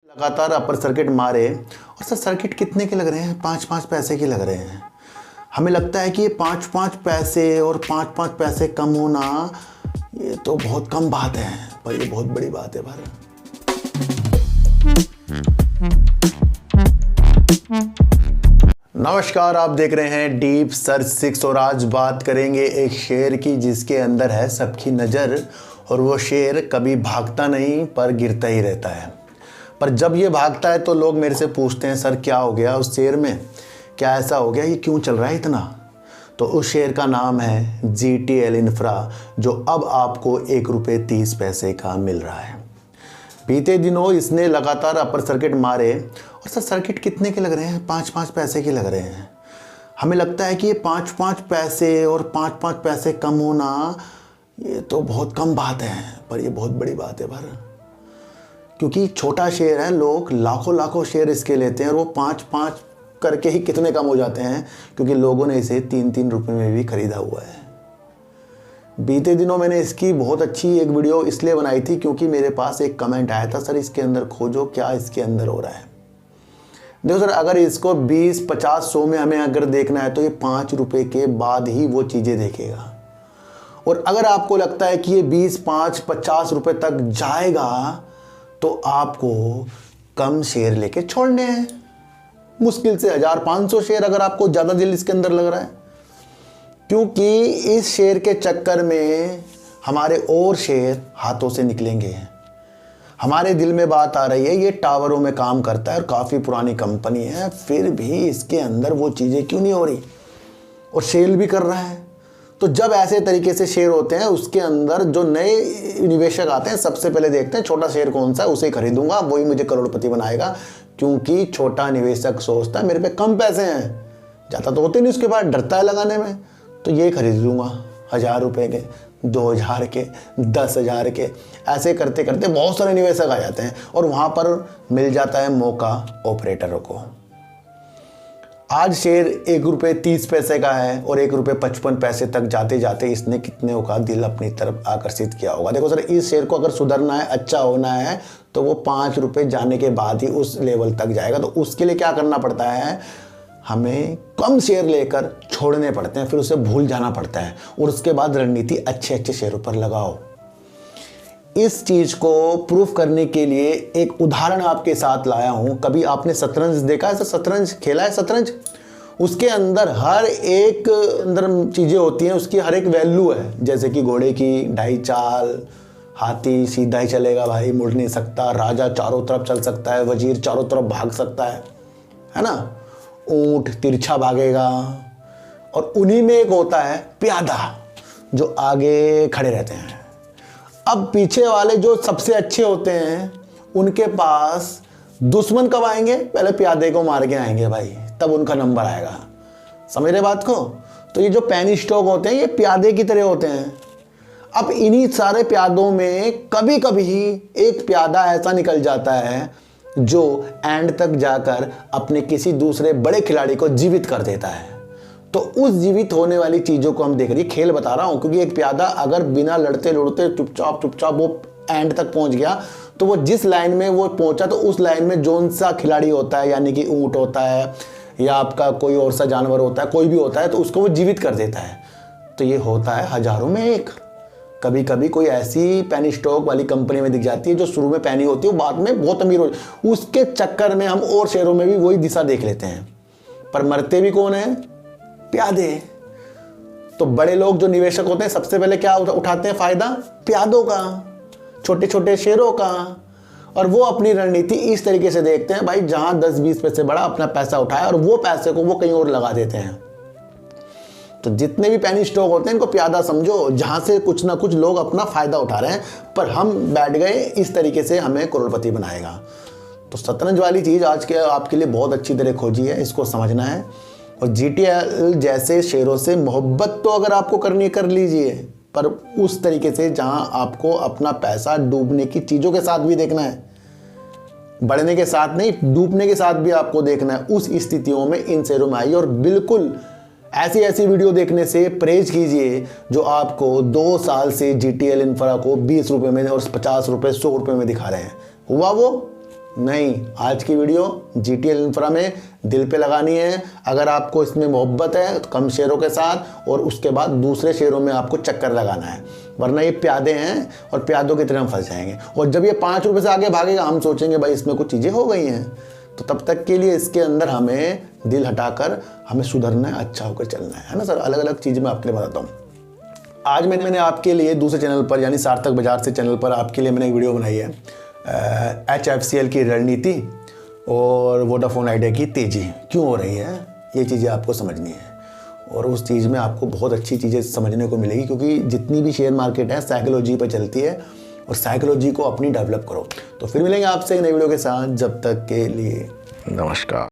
लगातार upper circuit मारे और सर सर्किट कितने के लग रहे हैं? 5-5 पैसे के लग रहे हैं। हमें लगता है कि ये 5-5 पैसे और 5-5 पैसे कम होना ये तो बहुत कम बात है, पर ये बहुत बड़ी बात है भाई। नमस्कार, आप देख रहे हैं डीप सर्च 6 और आज बात करेंगे एक शेर की जिसके अंदर है सबकी नज़र। और वो शेर कभी भागता नहीं पर गिरता ही रहता है। पर जब ये भागता है तो लोग मेरे से पूछते हैं सर क्या हो गया उस शेर में, क्या ऐसा हो गया, ये क्यों चल रहा है इतना। तो उस शेर का नाम है GTL इंफ्रा, जो अब आपको ₹1.30 का मिल रहा है। बीते दिनों इसने लगातार अपर सर्किट मारे और सर सर्किट कितने के लग रहे हैं? 5-5 पैसे के लग रहे हैं। हमें लगता है कि ये 5-5 पैसे और 5-5 पैसे कम होना ये तो बहुत कम बात है, पर ये बहुत बड़ी बात है भाई। क्योंकि छोटा शेयर है, लोग लाखों शेयर इसके लेते हैं और वो 5-5 करके ही कितने कम हो जाते हैं, क्योंकि लोगों ने इसे 3-3 रुपये में भी खरीदा हुआ है। बीते दिनों मैंने इसकी बहुत अच्छी एक वीडियो इसलिए बनाई थी क्योंकि मेरे पास एक कमेंट आया था, सर इसके अंदर खोजो क्या इसके अंदर हो रहा है। देखो सर, अगर इसको 20, 50, 100 में हमें अगर देखना है तो ये 5 रुपये के बाद ही वो चीज़ें देखेगा। और अगर आपको लगता है कि ये 20, 5, 50 रुपये तक जाएगा तो आपको कम शेयर लेके छोड़ने हैं। मुश्किल से 1000-500 शेयर अगर आपको ज़्यादा दिल इसके अंदर लग रहा है, क्योंकि इस शेयर के चक्कर में हमारे और शेयर हाथों से निकलेंगे। हमारे दिल में बात आ रही है ये टावरों में काम करता है और काफ़ी पुरानी कंपनी है, फिर भी इसके अंदर वो चीज़ें क्यों नहीं हो रही और सेल भी कर रहा है। तो जब ऐसे तरीके से शेयर होते हैं उसके अंदर जो नए निवेशक आते हैं सबसे पहले देखते हैं छोटा शेयर कौन सा है, उसे खरीदूंगा, वही मुझे करोड़पति बनाएगा। क्योंकि छोटा निवेशक सोचता है मेरे पे कम पैसे हैं, ज़्यादा तो होते नहीं उसके बाद, डरता है लगाने में, तो ये खरीद लूँगा 1000 रुपये के, 2000 के, 10,000 के। ऐसे करते करते बहुत सारे निवेशक आ जाते हैं और वहाँ पर मिल जाता है मौका ऑपरेटरों को। आज शेयर ₹1.30 का है और ₹1.55 तक जाते जाते इसने कितने का दिल अपनी तरफ आकर्षित किया होगा। देखो सर, इस शेयर को अगर सुधरना है, अच्छा होना है, तो वो 5 रुपये जाने के बाद ही उस लेवल तक जाएगा। तो उसके लिए क्या करना पड़ता है, हमें कम शेयर लेकर छोड़ने पड़ते हैं, फिर उसे भूल जाना पड़ता है और उसके बाद रणनीति अच्छे शेयरों पर लगाओ। इस चीज़ को प्रूफ करने के लिए एक उदाहरण आपके साथ लाया हूं। कभी आपने शतरंज देखा है? शतरंज खेला है? शतरंज, उसके अंदर हर एक अंदर चीज़ें होती हैं, उसकी हर एक वैल्यू है। जैसे कि घोड़े की ढाई चाल, हाथी सीधा ही चलेगा भाई, मुड़ नहीं सकता, राजा चारों तरफ चल सकता है, वजीर चारों तरफ भाग सकता है ना, ऊंट तिरछा भागेगा। और उन्हीं में एक होता है प्यादा, जो आगे खड़े रहते हैं। अब पीछे वाले जो सबसे अच्छे होते हैं उनके पास दुश्मन कब आएंगे? पहले प्यादे को मार के आएंगे भाई, तब उनका नंबर आएगा। समझ रहे बात को? तो ये जो पेनी स्टॉक होते हैं ये प्यादे की तरह होते हैं। अब इन्हीं सारे प्यादों में कभी कभी एक प्यादा ऐसा निकल जाता है जो एंड तक जाकर अपने किसी दूसरे बड़े खिलाड़ी को जीवित कर देता है। तो उस जीवित होने वाली चीज़ों को हम देख रहे हैं। खेल बता रहा हूँ, क्योंकि एक प्यादा अगर बिना लड़ते लड़ते चुपचाप वो एंड तक पहुँच गया, तो वो जिस लाइन में वो पहुँचा तो उस लाइन में जोन सा खिलाड़ी होता है, यानी कि ऊँट होता है या आपका कोई और सा जानवर होता है, कोई भी होता है, तो उसको वो जीवित कर देता है। तो ये होता है हज़ारों में एक। कभी कभी कोई ऐसी पेनी स्टॉक वाली कंपनी में दिख जाती है जो शुरू में पेनी होती है, वो बाद में बहुत अमीर हो, उसके चक्कर में हम और शेयरों में भी वही दिशा देख लेते हैं। पर मरते भी कौन है? प्यादे। तो बड़े लोग जो निवेशक होते हैं सबसे पहले क्या उठाते हैं फायदा? प्यादों का, छोटे शेयरों का। और वो अपनी रणनीति इस तरीके से देखते हैं भाई, जहां 10-20 पैसे बड़ा अपना पैसा उठाया और वो पैसे को वो कहीं और लगा देते हैं। तो जितने भी पेनी स्टॉक होते हैं इनको प्यादा समझो, जहां से कुछ ना कुछ लोग अपना फायदा उठा रहे हैं, पर हम बैठ गए इस तरीके से हमें करोड़पति बनाएगा। तो शतरंज वाली चीज़ आज के आपके लिए बहुत अच्छी तरह खोजी है, इसको समझना है। और GTL जैसे शेयरों से मोहब्बत तो अगर आपको करनी है कर लीजिए, पर उस तरीके से जहां आपको अपना पैसा डूबने की चीज़ों के साथ भी देखना है, बढ़ने के साथ नहीं, डूबने के साथ भी आपको देखना है। उस स्थितियों में इन शेयरों में आइए और बिल्कुल ऐसी वीडियो देखने से परहेज कीजिए जो आपको 2 साल से GTL इंफ्रा को 20 रुपये में और 50 रुपये 100 रुपये में दिखा रहे हैं। हुआ वो नहीं, आज की वीडियो GTL इंफ्रा में दिल पे लगानी है। अगर आपको इसमें मोहब्बत है तो कम शेयरों के साथ, और उसके बाद दूसरे शेयरों में आपको चक्कर लगाना है, वरना ये प्यादे हैं और प्यादों की तरह हम फंस जाएंगे। और जब ये 5 रुपये से आगे भागेगा हम सोचेंगे भाई इसमें कुछ चीज़ें हो गई हैं। तो तब तक के लिए इसके अंदर हमें दिल हटाकर हमें सुधरना है, अच्छा होकर चलना है ना सर। अलग अलग चीज़ें मैं आपके लिए बताता हूँ। आज मैंने आपके लिए दूसरे चैनल पर यानी सार्थक बाजार से चैनल पर आपके लिए मैंने एक वीडियो बनाई है HFCL की रणनीति और वोडाफोन आइडिया की तेज़ी क्यों हो रही है, ये चीज़ें आपको समझनी है। और उस चीज़ में आपको बहुत अच्छी चीज़ें समझने को मिलेगी, क्योंकि जितनी भी शेयर मार्केट है साइकोलॉजी पर चलती है, और साइकोलॉजी को अपनी डेवलप करो। तो फिर मिलेंगे आपसे एक नई वीडियो के साथ, जब तक के लिए नमस्कार।